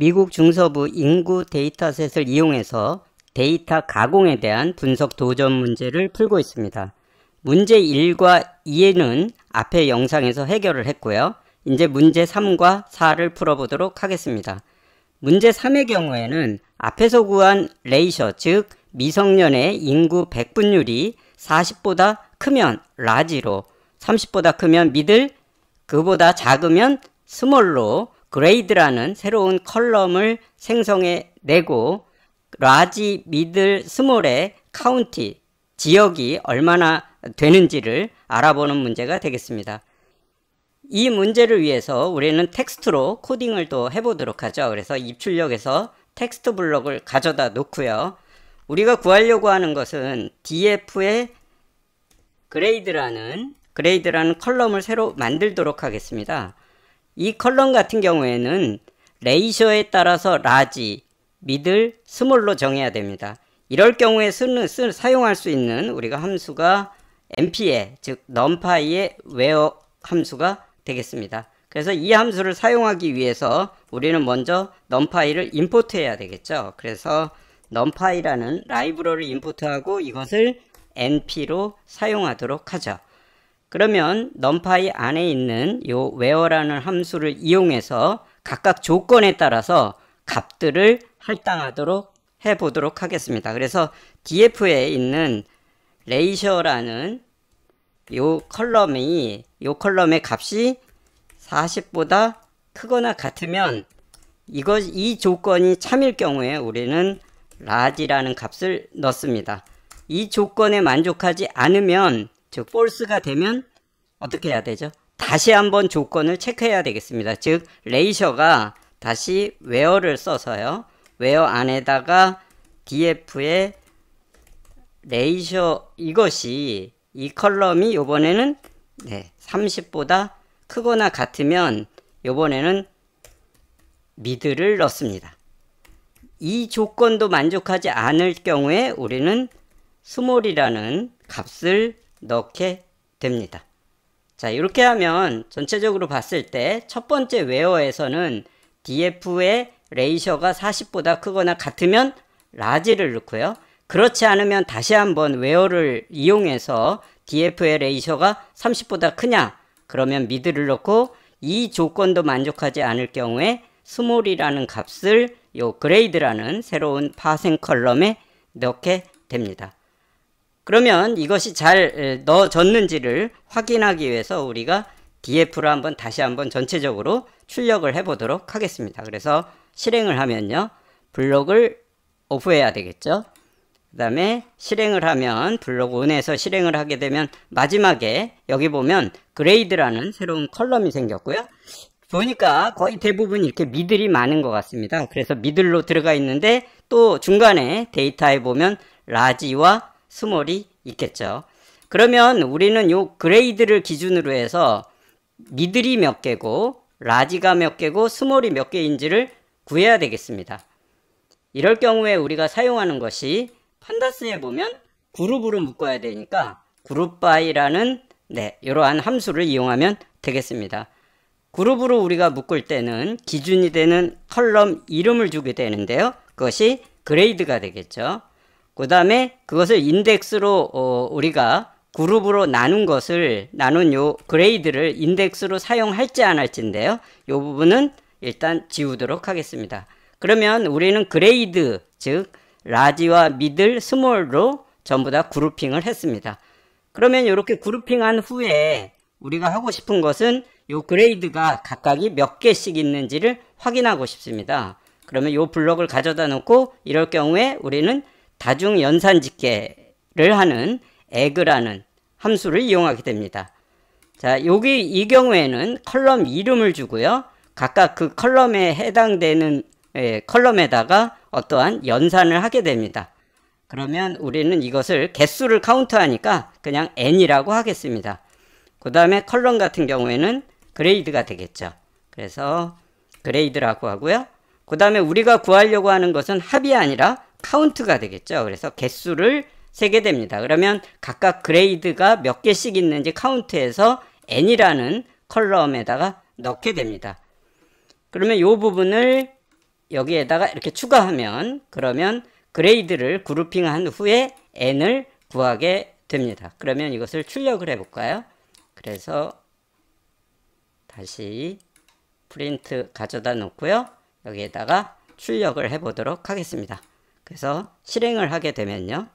미국 중서부 인구 데이터셋을 이용해서 데이터 가공에 대한 분석 도전 문제를 풀고 있습니다. 문제 1과 2는 앞의 영상에서 해결을 했고요. 이제 문제 3과 4를 풀어보도록 하겠습니다. 문제 3의 경우에는 앞에서 구한 레이셔, 즉 미성년의 인구 백분율이 40보다 크면 라지로, 30보다 크면 미들, 그보다 작으면 스몰로 그레이드라는 새로운 컬럼을 생성해 내고 라지, 미들, 스몰의 카운티, 지역이 얼마나 되는지를 알아보는 문제가 되겠습니다. 이 문제를 위해서 우리는 텍스트로 코딩을 또 해보도록 하죠. 그래서 입출력에서 텍스트 블록을 가져다 놓고요. 우리가 구하려고 하는 것은 df의 그레이드라는 컬럼을 새로 만들도록 하겠습니다. 이 컬럼 같은 경우에는 레이셔에 따라서 라지, 미들, 스몰로 정해야 됩니다. 이럴 경우에 사용할 수 있는 우리가 함수가 np의, 즉 numpy의 where 함수가 되겠습니다. 그래서 이 함수를 사용하기 위해서 우리는 먼저 numpy를 임포트해야 되겠죠. 그래서 numpy라는 라이브러리를 임포트하고 이것을 np로 사용하도록 하죠. 그러면 numpy 안에 있는 요 where라는 함수를 이용해서 각각 조건에 따라서 값들을 할당하도록 해보도록 하겠습니다. 그래서 df에 있는 레이셔라는 요 컬럼의 값이 40보다 크거나 같으면 이 조건이 참일 경우에 우리는 large라는 값을 넣습니다. 이 조건에 만족하지 않으면, 즉 false가 되면 어떻게 해야 되죠? 다시 한번 조건을 체크해야 되겠습니다. 즉 레이셔가 다시 where를 써서요. where 안에다가 df의 레이셔, 이 컬럼이 요번에는 30보다 크거나 같으면 요번에는 미들을 넣습니다. 이 조건도 만족하지 않을 경우에 우리는 스몰이라는 값을 넣게 됩니다. 자, 이렇게 하면 전체적으로 봤을 때 첫 번째 where에서는 df의 레이셔가 40보다 크거나 같으면 large를 넣고요. 그렇지 않으면 다시 한번 where를 이용해서 df의 레이셔가 30보다 크냐? 그러면 미들을 넣고 이 조건도 만족하지 않을 경우에 small이라는 값을 요 grade라는 새로운 파생 컬럼에 넣게 됩니다. 그러면 이것이 잘 넣어졌는지를 확인하기 위해서 우리가 df를 다시 한번 전체적으로 출력을 해보도록 하겠습니다. 그래서 실행을 하면요. 블록을 오프해야 되겠죠. 그 다음에 실행을 하면 블록 1에서 실행을 하게 되면 마지막에 여기 보면 grade라는 새로운 컬럼이 생겼고요. 보니까 거의 대부분 이렇게 미들이 많은 것 같습니다. 그래서 미들로 들어가 있는데 또 중간에 데이터에 보면 large와 small이 있겠죠. 그러면 우리는 요 grade를 기준으로 해서 미들이 몇 개고 large가 몇 개고 small이 몇 개인지를 구해야 되겠습니다. 이럴 경우에 우리가 사용하는 것이 판다스에 보면 그룹으로 묶어야 되니까 group by라는 이러한 함수를 이용하면 되겠습니다. 그룹으로 우리가 묶을 때는 기준이 되는 컬럼 이름을 주게 되는데요. 그것이 grade가 되겠죠. 그 다음에 그것을 인덱스로 우리가 그룹으로 나눈 요 grade를 인덱스로 사용할지 안 할지인데요. 이 부분은 일단 지우도록 하겠습니다. 그러면 우리는 grade, 즉 large와 middle, small로 전부 다 그룹핑을 했습니다. 그러면 이렇게 그룹핑한 후에 우리가 하고 싶은 것은 요 grade가 각각이 몇 개씩 있는지를 확인하고 싶습니다. 그러면 요 블록을 가져다 놓고 이럴 경우에 우리는 다중 연산 집계를 하는 egg라는 함수를 이용하게 됩니다. 자, 이 경우에는 컬럼 이름을 주고요. 각각 그 컬럼에 해당되는 컬럼에다가 어떠한 연산을 하게 됩니다. 그러면 우리는 이것을 개수를 카운트하니까 그냥 n이라고 하겠습니다. 그 다음에 컬럼 같은 경우에는 grade가 되겠죠. 그래서 grade라고 하고요. 그 다음에 우리가 구하려고 하는 것은 합이 아니라 카운트가 되겠죠. 그래서 개수를 세게 됩니다. 그러면 각각 grade가 몇 개씩 있는지 카운트해서 n이라는 컬럼에다가 넣게 됩니다. 그러면 이 부분을 여기에다가 이렇게 추가하면 그러면 그레이드를 그룹핑한 후에 n을 구하게 됩니다. 그러면 이것을 출력을 해볼까요? 그래서 다시 프린트 가져다 놓고요. 여기에다가 출력을 해보도록 하겠습니다. 그래서 실행을 하게 되면요.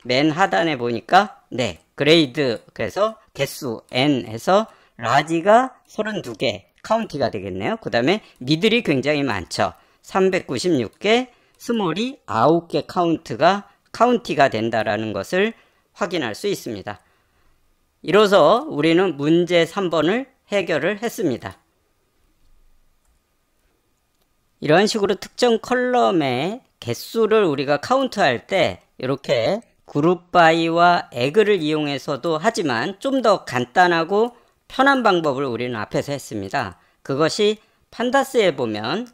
맨 하단에 보니까 네 그레이드 그래서 개수 n에서 라지가 32개 카운티가 되겠네요. 그 다음에 미들이 굉장히 많죠. 396개, 스몰이 9개 카운티가 된다라는 것을 확인할 수 있습니다. 이로써 우리는 문제 3번을 해결을 했습니다. 이런 식으로 특정 컬럼의 개수를 우리가 카운트할 때 이렇게 그룹 바이와 에그를 이용해서도 하지만 좀 더 간단하고 편한 방법을 우리는 앞에서 했습니다. 그것이 판다스에 보면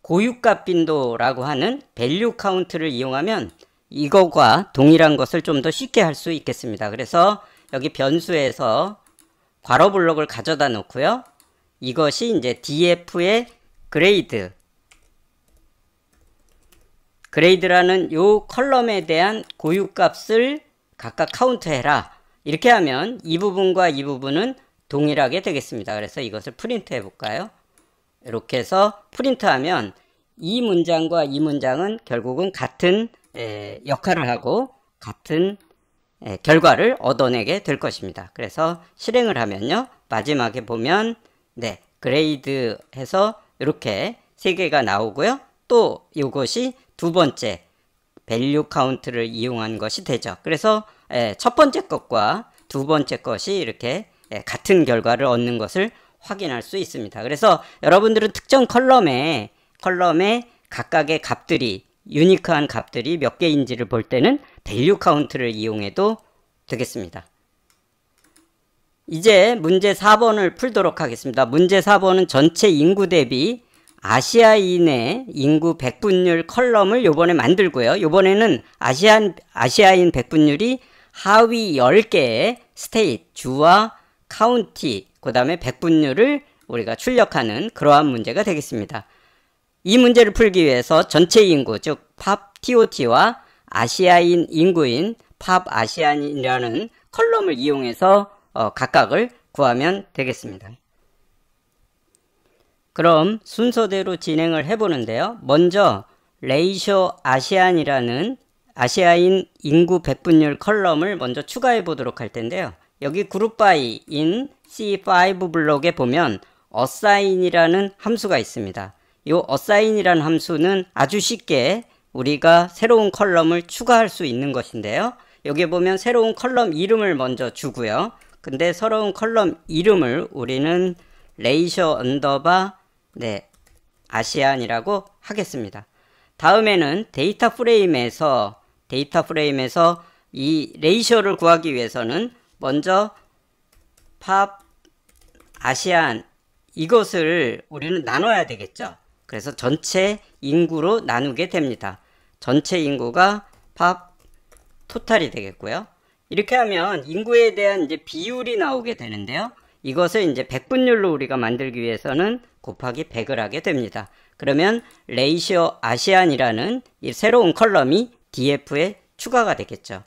고유값 빈도라고 하는 밸류 카운트를 이용하면 이거과 동일한 것을 좀 더 쉽게 할 수 있겠습니다. 그래서 여기 변수에서 괄호 블록을 가져다 놓고요. 이것이 이제 df의 그레이드라는 요 컬럼에 대한 고유값을 각각 카운트해라. 이렇게 하면 이 부분과 이 부분은 동일하게 되겠습니다. 그래서 이것을 프린트 해볼까요? 이렇게 해서 프린트하면 이 문장과 이 문장은 결국은 같은 역할을 하고 같은 결과를 얻어내게 될 것입니다. 그래서 실행을 하면요. 마지막에 보면 네 그레이드 해서 이렇게 3개가 나오고요. 또 이것이 두 번째 밸류 카운트를 이용한 것이 되죠. 그래서 첫 번째 것과 두 번째 것이 이렇게 같은 결과를 얻는 것을 확인할 수 있습니다. 그래서 여러분들은 특정 컬럼에 각각의 값들이 유니크한 값들이 몇 개인지를 볼 때는 밸류 카운트를 이용해도 되겠습니다. 이제 문제 4번을 풀도록 하겠습니다. 문제 4번은 전체 인구 대비 아시아인의 인구 백분율 컬럼을 요번에 만들고요. 요번에는 아시아인 백분율이 하위 10개의 스테이트, 주와 카운티, 그 다음에 백분율을 우리가 출력하는 그러한 문제가 되겠습니다. 이 문제를 풀기 위해서 전체 인구, 즉 팝 TOT와 아시아인 인구인 팝 아시안이라는 컬럼을 이용해서 각각을 구하면 되겠습니다. 그럼 순서대로 진행을 해보는데요. 먼저 레이쇼 아시안이라는 아시아인 인구 백분율 컬럼을 먼저 추가해 보도록 할 텐데요. 여기 그룹 바이인 C5 블록에 보면 assign이라는 함수가 있습니다. 이 assign이라는 함수는 아주 쉽게 우리가 새로운 컬럼을 추가할 수 있는 것인데요. 여기 보면 새로운 컬럼 이름을 먼저 주고요. 근데 새로운 컬럼 이름을 우리는 레이쇼 언더바 아시안이라고 하겠습니다. 다음에는 데이터 프레임에서 이 레이쇼를 구하기 위해서는 먼저 팝 아시안 이것을 우리는 나눠야 되겠죠. 그래서 전체 인구로 나누게 됩니다. 전체 인구가 팝 토탈이 되겠고요. 이렇게 하면 인구에 대한 이제 비율이 나오게 되는데요. 이것을 이제 백분율로 우리가 만들기 위해서는 곱하기 100을 하게 됩니다. 그러면 레이시오 아시안이라는 이 새로운 컬럼이 df에 추가가 되겠죠.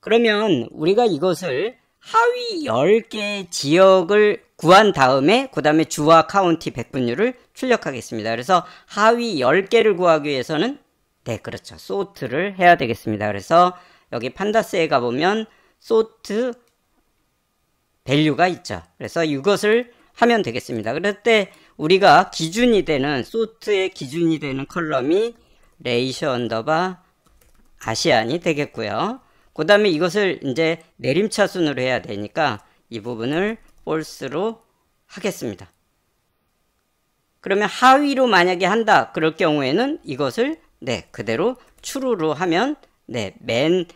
그러면 우리가 이것을 하위 10개의 지역을 구한 다음에 그 다음에 주와 카운티 백분율을 출력하겠습니다. 그래서 하위 10개를 구하기 위해서는 그렇죠. 소트를 해야 되겠습니다. 그래서 여기 판다스에 가보면 소트 밸류가 있죠. 그래서 이것을 하면 되겠습니다. 그럴 때 우리가 기준이 되는 소트의 기준이 되는 컬럼이 레이쇼 언더바 아시안이 되겠고요. 그 다음에 이것을 이제 내림차순으로 해야 되니까 이 부분을 false로 하겠습니다. 그러면 하위로 만약에 한다 그럴 경우에는 이것을 그대로 true로 하면 맨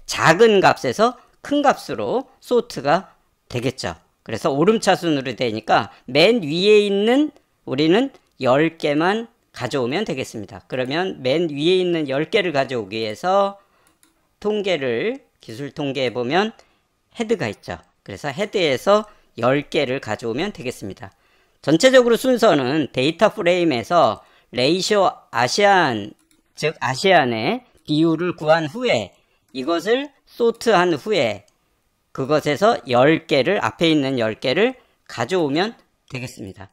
작은 값에서 큰 값으로 sort가 되겠죠. 그래서 오름차순으로 되니까 맨 위에 있는 우리는 10개만 가져오면 되겠습니다. 그러면 맨 위에 있는 10개를 가져오기 위해서 통계를 기술 통계에 보면 헤드가 있죠. 그래서 헤드에서 10개를 가져오면 되겠습니다. 전체적으로 순서는 데이터 프레임에서 레이쇼 아시안, 즉 아시안의 비율을 구한 후에 이것을 소트한 후에 그것에서 10개를 앞에 있는 10개를 가져오면 되겠습니다.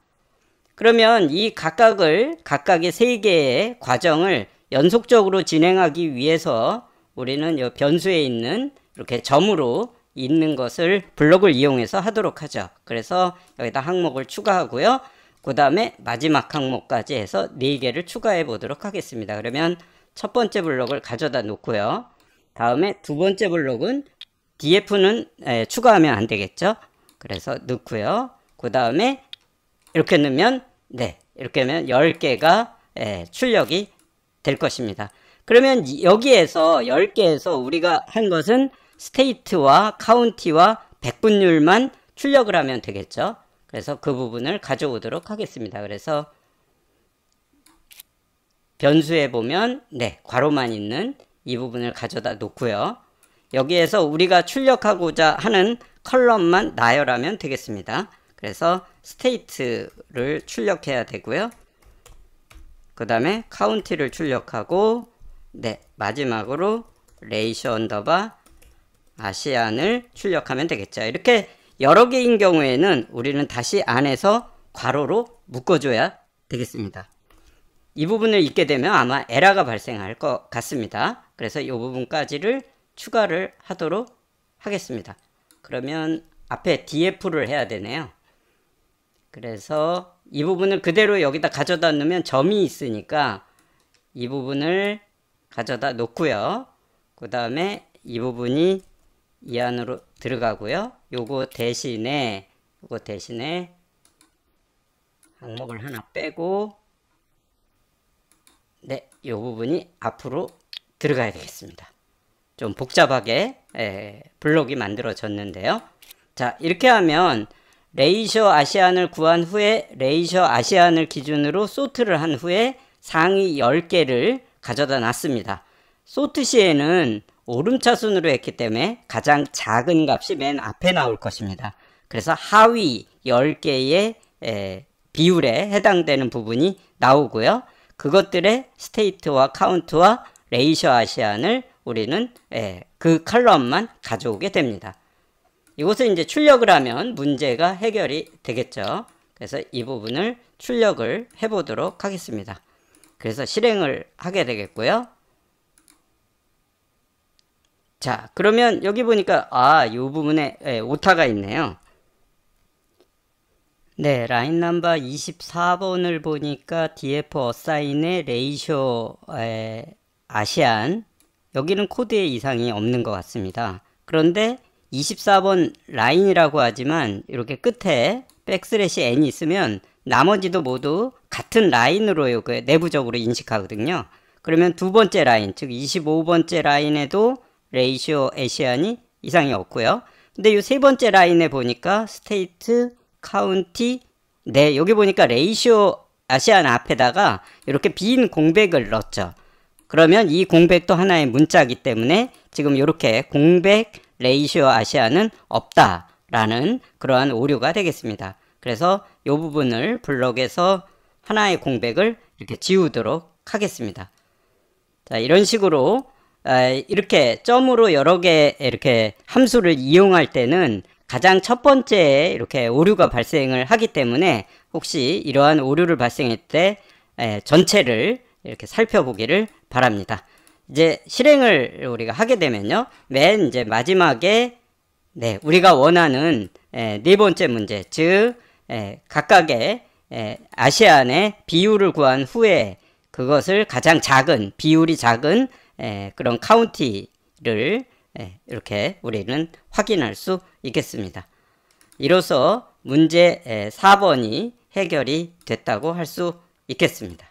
그러면 이 각각의 3개의 과정을 연속적으로 진행하기 위해서 우리는 이 변수에 있는 이렇게 점으로 있는 것을 블록을 이용해서 하도록 하죠. 그래서 여기다 항목을 추가하고요. 그 다음에 마지막 항목까지 해서 4개를 추가해 보도록 하겠습니다. 그러면 첫 번째 블록을 가져다 놓고요. 다음에 두 번째 블록은 df는 추가하면 안 되겠죠. 그래서 넣고요. 그 다음에 이렇게 넣으면 이렇게 하면 10개가 출력이 될 것입니다. 그러면 여기에서 10개에서 우리가 한 것은 스테이트와 카운티와 백분율만 출력을 하면 되겠죠. 그래서 그 부분을 가져오도록 하겠습니다. 그래서 변수에 보면 괄호만 있는 이 부분을 가져다 놓고요. 여기에서 우리가 출력하고자 하는 컬럼만 나열하면 되겠습니다. 그래서 스테이트를 출력해야 되고요. 그 다음에 카운티를 출력하고 마지막으로 레이쇼 언더바 아시안을 출력하면 되겠죠. 이렇게 여러 개인 경우에는 우리는 다시 안에서 괄호로 묶어줘야 되겠습니다. 이 부분을 읽게 되면 아마 에러가 발생할 것 같습니다. 그래서 이 부분까지를 추가를 하도록 하겠습니다. 그러면 앞에 df를 해야 되네요. 그래서 이 부분을 그대로 여기다 가져다 놓으면 점이 있으니까 이 부분을 가져다 놓고요. 그 다음에 이 부분이 이 안으로 들어가고요. 요거 대신에 항목을 하나 빼고 이 부분이 앞으로 들어가야 되겠습니다. 좀 복잡하게 블록이 만들어졌는데요. 자, 이렇게 하면 레이쇼 아시안을 구한 후에 레이쇼 아시안을 기준으로 소트를 한 후에 상위 10개를 가져다 놨습니다. 소트 시에는 오름차순으로 했기 때문에 가장 작은 값이 맨 앞에 나올 것입니다. 그래서 하위 10개의 비율에 해당되는 부분이 나오고요. 그것들의 스테이트와 카운트와 레이쇼 아시안을 우리는 그 컬럼만 가져오게 됩니다. 이것을 이제 출력을 하면 문제가 해결이 되겠죠. 그래서 이 부분을 출력을 해보도록 하겠습니다. 그래서 실행을 하게 되겠고요. 자, 그러면 여기 보니까 이 부분에 오타가 있네요. 라인 넘버 24번을 보니까 df 어사인의 레이쇼 아시안, 여기는 코드에 이상이 없는 것 같습니다. 그런데 24번 라인이라고 하지만 이렇게 끝에 백슬래시 n이 있으면 나머지도 모두 같은 라인으로 내부적으로 인식하거든요. 그러면 두 번째 라인, 즉 25번째 라인에도 레이쇼 아시안이 이상이 없고요. 근데 이 세 번째 라인에 보니까 스테이트, 카운티, 여기 보니까 레이쇼 아시안 앞에다가 이렇게 빈 공백을 넣었죠. 그러면 이 공백도 하나의 문자이기 때문에 지금 이렇게 공백 레이쇼 아시안은 없다라는 그러한 오류가 되겠습니다. 그래서 이 부분을 블록에서 하나의 공백을 이렇게 지우도록 하겠습니다. 자, 이런 식으로 이렇게 점으로 여러 개 이렇게 함수를 이용할 때는 가장 첫 번째에 이렇게 오류가 발생을 하기 때문에 혹시 이러한 오류를 발생할 때 전체를 이렇게 살펴보기를 바랍니다. 이제 실행을 우리가 하게 되면요. 맨 이제 마지막에 우리가 원하는 네 번째 문제, 즉 각각의 아시안의 비율을 구한 후에 그것을 가장 작은, 비율이 작은 그런 카운티를 이렇게 우리는 확인할 수 있겠습니다. 이로써 문제 4번이 해결이 됐다고 할 수 있겠습니다.